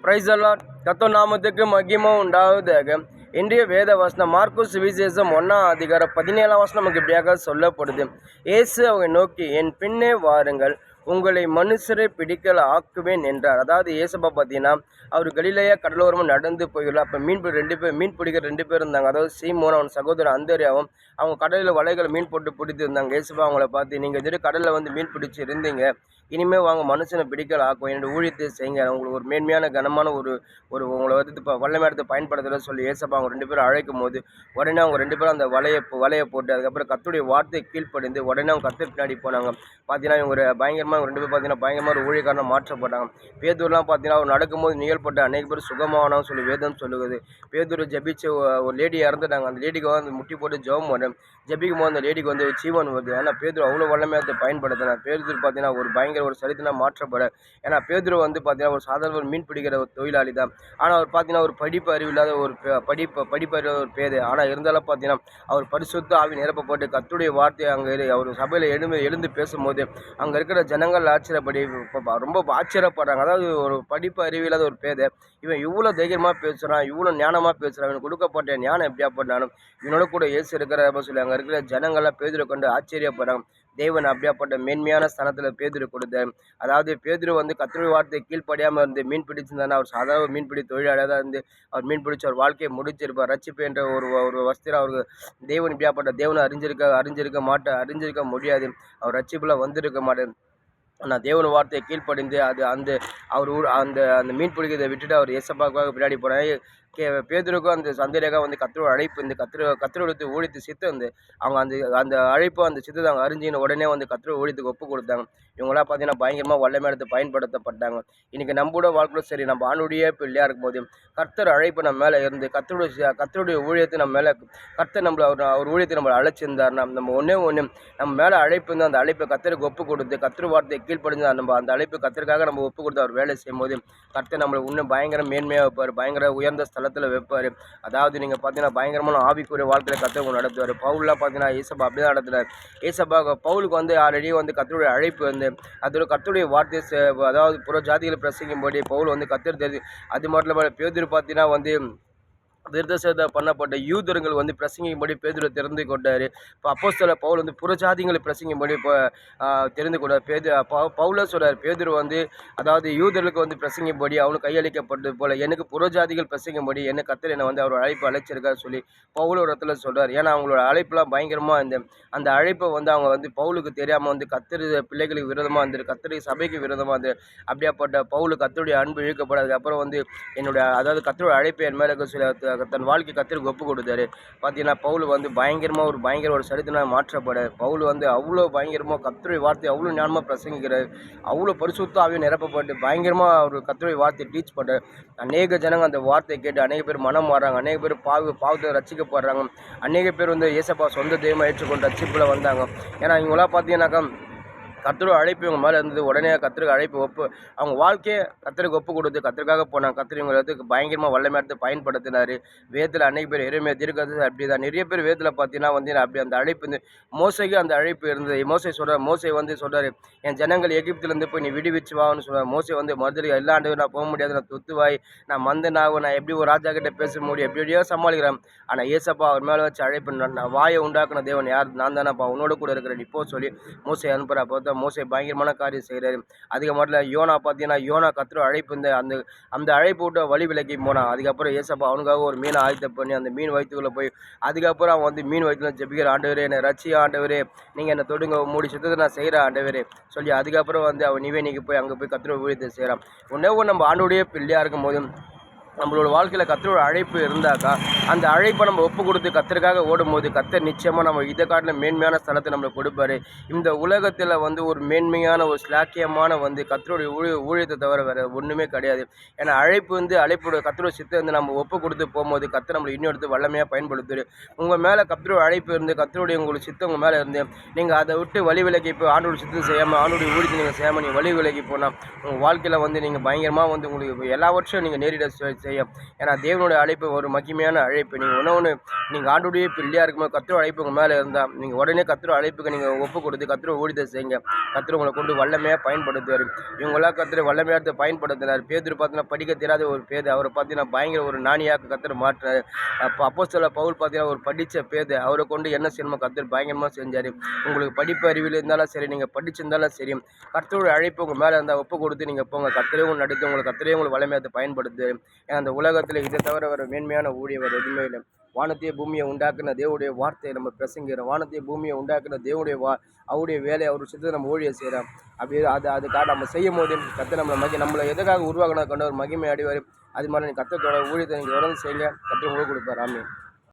Price allot. கர்த்தர் நாமத்துக்கு மகிமை உண்டாவதாக. இன்றைய வேத வசனம் மார்க்கு சுவிசேஷம் 1 17 நமக்கு இப்படியாக சொல்லப்படுது. இயேசு அவங்க நோக்கி, என் பின்னே வாருங்கள், உங்களை மனுஷரை பிடிக்கல ஆக்குவேன் என்றார். அதாவது இயேசுப்பா பார்த்தீங்கன்னா அவர் கலிலேயா கடலோரமும் நடந்து போயிடலாம். அப்போ மீன் பிடிக்கிற 2 பேர் இருந்தாங்க. அதாவது சீமோன் அவன் சகோதரன் அந்தரியாவும் அவங்க கடலில் வலைகளை மீன் போட்டு பிடித்திருந்தாங்க. இயேசுப்பா அவங்கள பார்த்து, நீங்கள் திடீர் கடலில் வந்து மீன் பிடிச்சி இருந்தீங்க, இனிமேல் வாங்க மனுஷனை பிடிக்கல ஆக்கும், என்னோட ஊழியத்தை செய்யுங்க, உங்களுக்கு ஒரு மேன்மையான கனமான ஒரு ஒரு உங்களை வந்து இப்போ வல்லமையத்தை பயன்படுத்தல சொல்லி ஏசப்பா அவங்க 2 பேரும் அழைக்கும் போது உடனே அவங்க 2 பேரும் அந்த வலையை போட்டு அதுக்கப்புறம் கர்த்தருடைய வார்த்தையை கீழ்ப்படிந்து உடனே அவங்க கர்த்தர் பின்னாடி போனாங்க. பார்த்தீங்கன்னா இவங்க பயங்கரமாக 2 பேர் பார்த்தீங்கன்னா பயங்கரமாக ஒரு ஊழியக்காரனை மாற்றப்பட்டாங்க. பேதுருலாம் பார்த்தீங்கன்னா அவர் நடக்கும்போது நிகழ்பட்ட அநேக பேர் சுகமானான்னு சொல்லி வேதம் சொல்லுவது. பேதுரு ஜபிச்சு ஒரு லேடி இறந்துட்டாங்க. அந்த லேடிக்கு வந்து முட்டி போட்டு ஜெபம் பண்ண ஜபிக்கும் போது அந்த லேடிக்கு வந்து ஜீவன் வருது. ஏன்னா பேதுரு அவ்வளோ வல்லமையத்தை பயன்படுத்தினார். பேதுரு பார்த்தீங்கன்னா ஒரு பயங்கர ஒரு சரித்திரமாக மாற்றப்பட. ஏன்னா பேதுரு வந்து பார்த்தீங்கன்னா ஒரு சாதாரண ஒரு மீன் பிடிக்கிற ஒரு தொழிலாளி தான். ஆனால் அவர் பார்த்தீங்கன்னா ஒரு படிப்பு அறிவில்லாத ஒரு படிப்பு அறிவாத ஒரு பேரு. ஆனால் இருந்தாலும் பார்த்தீங்கன்னா அவர் பரிசுத்த ஆவி நிரப்பப்பட்டு கர்த்தருடைய வார்த்தையை அங்கே அவர் சபையில் எழுந்து பேசும்போது அங்கே இருக்கிற ஜனங்கள் ரொம்ப ஆச்சரியப்படுறாங்க. அதாவது ஒரு படிப்பு அறிவில்லாத ஒரு பேதை இவன் இவ்வளோ தைரியமாக பேசுகிறான், இவ்வளோ ஞானமாக பேசுகிறான், இவனுக்கு கொடுக்கப்பட்ட ஞானம் எப்படியாப்பட்டாலும் இவனோட கூட இயேசு இருக்கிற சொல்லி அங்கே இருக்கிற ஜனங்கள்லாம் பேதுரை கொண்டு ஆச்சரியப்படுறாங்க. தேவன் அப்படியாப்பட்ட மேன்மையான ஸ்தானத்தில் பேதுரு கொடுத்தார். அதாவது பேதுரு வந்து கர்த்தருடைய வார்த்தையை கீழ்ப்படியாமல் இருந்து மீன் பிடிச்சிருந்தாருன்னா அவர் சாதாரண மீன்பிடி தொழிலாளியாக தான் இருந்து அவர் மீன் பிடிச்சி அவர் வாழ்க்கையை முடிச்சிருப்பார். ரட்சிப்பு என்ற ஒரு வஸ்திரம் அவருக்கு தேவன் இப்படியாப்பட்ட தேவனை அறிஞ்சிருக்க முடியாது. அவர் ரட்சிப்பில் வந்திருக்க மாட்டார். ஆனால் தேவன் வார்த்தையை கீழ்ப்படிந்து அது அந்த அவர் அந்த அந்த மீன் பிடிக்கிறதை விட்டுட்டு அவர் ஏசப்பாவுக்காக பின்னாடி போனார். பேதுருக்கும் அந்த சந்தேகம் வந்து கர்த்தரோட அழைப்பு இந்த கர்த்தரோட ஊழியத்து சித்தம் வந்து அவங்க அந்த அந்த அழைப்பு அந்த சித்தத்தை அவங்க அறிஞ்சின்னு உடனே வந்து கர்த்தரோட ஊழியத்துக்கு ஒப்பு கொடுத்தாங்க. இவங்களாம் பார்த்தீங்கன்னா பயங்கரமாக வல்லமையத்தை பயன்படுத்தப்பட்டாங்க. இன்றைக்கி நம்மளோட வாழ்க்கையில் சரி, நம்ம ஆணுடைய பிள்ளையாக இருக்கும்போது கர்த்தர் அழைப்பு நம்ம மேலே இருந்து கர்த்தருடைய ஊழியத்தை நம்ம மேலே கர்த்தர் அவர் ஊழியத்தை நம்மளை அழைச்சிருந்தாருன்னா நம்ம ஒன்று நம்ம மேலே அழைப்பு இருந்து அந்த அழைப்பை கர்த்தருக்கு ஒப்பு கொடுத்து கர்த்தர் வார்த்தையை கீழ்ப்படிஞ்சு நம்ம அந்த அழைப்பு கர்த்தருக்காக நம்ம ஒப்பு கொடுத்து அவர் வேலை செய்யும்போது கர்த்தர் நம்மளை இன்னும் பயங்கர மேன்மையாக வைப்பார், பயங்கர உயர்ந்த ஸ்தலத்தில் வைப்பார். அதாவது நீங்கள் பார்த்தீங்கன்னா பயங்கரமான ஆவிக்குரிய வாழ்க்கையில் கர்த்தர் நடத்துவார். பவுல்லாம் பார்த்தீங்கன்னா ஏசப்பா அப்படி தான் நடத்துகிறார். ஏசப்பா பவுலுக்கு வந்து ஆல்ரெடி வந்து கர்த்தருடைய அழைப்பு வந்து அதோட கர்த்தருடைய வார்த்தை அதாவது புற ஜாதிகளை பிரசங்கிக்கும்படி பவுல் வந்து கர்த்தர் தெரிஞ்சு அது மட்டும் இல்லாமல் பேதுரு பார்த்தீங்கன்னா வந்து விருதசேத பண்ணப்பட்ட யூதர்கள் வந்து பிரசங்கிக்கும்படி பேதுரை தெரிந்து கொண்டார். இப்போ அப்போஸ்தலர் பவுல் வந்து புறஜாதிகளை பிரசங்கிக்கும்படி இப்போ தெரிந்து கொண்டார். பவுல சொல்கிறார், பேதுரு வந்து அதாவது யூதர்களுக்கு வந்து பிரசங்கிக்கும்படி அவனுக்கு கையளிக்கப்பட்டது போல் எனக்கு புறஜாதிகள் பிரசங்கிக்கும்படி என்ன கர்த்தர் என்னை வந்து அவர் அழைப்பு அழைச்சிருக்காரு சொல்லி பவுல் ஒரு இடத்துல சொல்கிறார். ஏன்னா அவங்களோட அழைப்புலாம் பயங்கரமாக அந்த அழைப்பை வந்து அவங்க வந்து பவுலுக்கு தெரியாமல் வந்து கர்த்தர் பிள்ளைகளுக்கு விரோதமாக இருந்தது, கர்த்தருடைய சபைக்கு விரோதமாக இருந்தது. அப்படியாப்பட்ட பவுல் கர்த்தருடைய அன்பு இழுக்கப்படாது. அப்புறம் வந்து என்னுடைய அதாவது கர்த்தருடைய அழைப்பை என் மேலே சொல்ல தன் வாழ்க்கை கர்த்தருக்கு ஒப்பு கொடுத்தாரு. பார்த்தீங்கன்னா பவுல் வந்து பயங்கர ஒரு சரித்திரமாக மாற்றப்பட பவுல் வந்து அவ்வளோ பயங்கரமாக கர்த்தருடைய வார்த்தை அவ்வளோ ஞானமாக பிரசங்கிக்கிறார். அவ்வளோ பரிசுத்த ஆவியை நிரப்பப்பட்டு பயங்கரமாக அவர் கர்த்தருடைய வார்த்தையை டீச் பண்ணுறார். அநேக ஜனங்க அந்த வார்த்தையை கேட்டு அநேக பேர் மனம் மாறுறாங்க, அநேக பேர் பாவத்தை ரசிக்கப்படுறாங்க, அநேக பேர் வந்து இயேசப்பா சொந்த தெய்வமாக ஏற்றுக்கொண்டு ரட்சிப்பில் வந்தாங்க. ஏன்னா இவங்களாம் பார்த்தீங்கன்னாக்கா கர்த்தரோட அழைப்பு இவங்க மேலே இருந்தது. உடனே கர்த்தருக்கு அழைப்பு அவங்க வாழ்க்கையை கர்த்தருக்கு ஒப்பு கொடுத்து கர்த்தருக்காக போனாங்க. கர்த்தர் இவங்களுக்கு பயங்கரமாக வல்லமையத்தை பயன்படுத்தினார். வேதத்தில் அநேக பேர் எருமையா தீர்க்கதரிசி அப்படி தான் நிறைய பேர் வேதத்தில் பார்த்தீங்கன்னா வந்து அப்படி அந்த அழைப்பு வந்து மோசைக்கு அந்த அழைப்பு இருந்தது. மோசை வந்து சொல்கிறார், என் ஜனங்கள் எகிப்திலேருந்து போய் நீ விடுவிச்சு வான்னு சொல்கிறார். மோசை வந்து மறுதலி எல்லா ஆண்டு நான் போக முடியாது, நான் தொத்துவாய், நான் மந்தனாகும், நான் எப்படி ஒரு ராஜா கிட்ட பேச முடியும், எப்படியோ சமாளிக்கிறேன். ஆனால் ஏசப்பா அவர் மேலே வச்சு அழைப்பு நான் வாயை உண்டாக்குன தேவன் யார், நான் தானேப்பா உன்னோட கூட இருக்கிறேன் இப்போ சொல்லி மோசை அனுப்புகிற. அப்போ மோசை பயங்கரமான காரியம் செய்கிறாரு. அதுக்கு மட்டும் யோனா பார்த்தீங்கன்னா யோனா கர்த்தர் அழைப்பு அந்த அந்த அழைப்பு விட்டு வழி விலக்கி போனான். அதுக்கப்புறம் ஏசப்பா அவனுக்காக ஒரு மீனை ஆயத்தம் பண்ணி அந்த மீன் வயிற்றுக்குள்ளே போய் அதுக்கப்புறம் அவன் வந்து மீன் வயிற்றுல ஜெபிக்கிற, ஆண்டவரே என்னை ரட்சி ஆண்டவரே, நீங்கள் என்னை தொடுங்க, மூடி சுத்தத்தை நான் செய்கிறேன் ஆண்டவரே சொல்லி அதுக்கப்புறம் வந்து அவன் நிவேனிக்கு போய் அங்கே போய் கர்த்தர் ஊழியத்தை செய்கிறான். உடனே நம்ம ஆண்டோடைய பிள்ளையாக இருக்கும் போதும் நம்மளோட வாழ்க்கையில் கர்த்தரோட அழைப்பு இருந்தாக்கா அந்த அழைப்பை நம்ம ஒப்பு கொடுத்து கர்த்தருக்காக ஓடும்போது கர்த்தர் நிச்சயமாக நம்ம இதை காட்டில் மேன்மையான ஸ்தலத்தை நம்மளுக்கு கொடுப்பாரு. இந்த உலகத்தில் வந்து ஒரு மேன்மையான ஒரு ஸ்லாக்கியமான வந்து கர்த்தருடைய ஊழியத்தை தவிர வேறு ஒன்றுமே கிடையாது. ஏன்னா அழைப்போட கர்த்தரோட சித்தம் வந்து நம்ம ஒப்பு கொடுத்து போகும்போது கர்த்தர் நம்மளை இன்னும் எடுத்து வல்லமையாக பயன்படுத்துரு. உங்கள் மேலே கர்த்தரோட அழைப்பு இருந்து கர்த்தருடைய உங்களுக்கு சித்தம் உங்கள் மேலே இருந்து நீங்கள் அதை விட்டு வழி விலகி போய் ஆண்டோட சித்தம் செய்யாமல் ஆண்டோடைய ஊழியத்தை நீங்கள் செய்யாமல் நீங்கள் வழி விலகி போனால் உங்கள் வாழ்க்கையில் வந்து நீங்கள் பயங்கரமாக வந்து உங்களுக்கு எல்லாவற்றையும் நீங்கள் நேரிட செய்ய. ஏன்னா தேவனுடைய அழைப்பு ஒரு மகிமையான அழைப்பு. நீங்கள் ஒன்று நீங்கள் ஆண்டுடைய பிள்ளையாக இருக்கும்போது கர்த்தருடைய அழைப்பு உங்கள் மேலே இருந்தால் நீங்கள் உடனே கர்த்தருடைய அழைப்புக்கு நீங்கள் ஒப்பு கொடுத்து கர்த்தருடைய ஊழியத்தை செய்யுங்க. கர்த்தர் உங்களை கொண்டு வல்லமையாக பயன்படுத்துவார். இவங்களாம் கர்த்தர் வல்லமையாக பயன்படுத்தினார். பேதுரு பார்த்தீங்கன்னா படிக்க தெரியாத ஒரு பேது, அவரை பார்த்தீங்கன்னா பயங்கர ஒரு ஞானியாக கர்த்தர் மாற்றினார். அப்போஸ்தலர் பவுல் பார்த்தீங்கன்னா ஒரு படித்த பேது, அவரை கொண்டு என்ன செய்யணுமோ கர்த்தர் பயங்கரமாக செஞ்சார். உங்களுக்கு படிப்பு அறிவில் இருந்தாலும் சரி, நீங்கள் படிச்சிருந்தாலும் சரி, கர்த்தருடைய அழைப்பு உங்கள் மேலே இருந்தால் ஒப்பு கொடுத்து நீங்கள் போங்க. கர்த்தரே உங்களுக்கு நடத்தி உங்களுக்கு கர்த்தரே உங்களுக்கு வல்லமையாக பயன்படுத்து. ஏன்னா அந்த உலகத்தில் இதை தவிர வர மேன்மையான ஊழியர் எதுவுமே இல்லை. வானத்தையே பூமியை உண்டாக்குன தேவனுடைய வார்த்தையை நம்ம பிரசங்கிறோம். வானத்தையே பூமியை உண்டாக்குன தேவனுடைய அவருடைய வேலையை அவர் சித்தத்தை நம்ம ஊழிய செய்கிறோம். அப்படி அதுக்காக நம்ம செய்யும் போது கர்த்தர் நம்மளை எதுக்காக உருவாக்கினா கொண்ட ஒரு மகிமை அடைவார். அது மாதிரி கர்த்தரோட ஊழியத்தை நீங்கள் தொடர்ந்து செய்யுங்க. கர்த்தர் உங்களுக்கு கொடுப்பார். ஆமென்.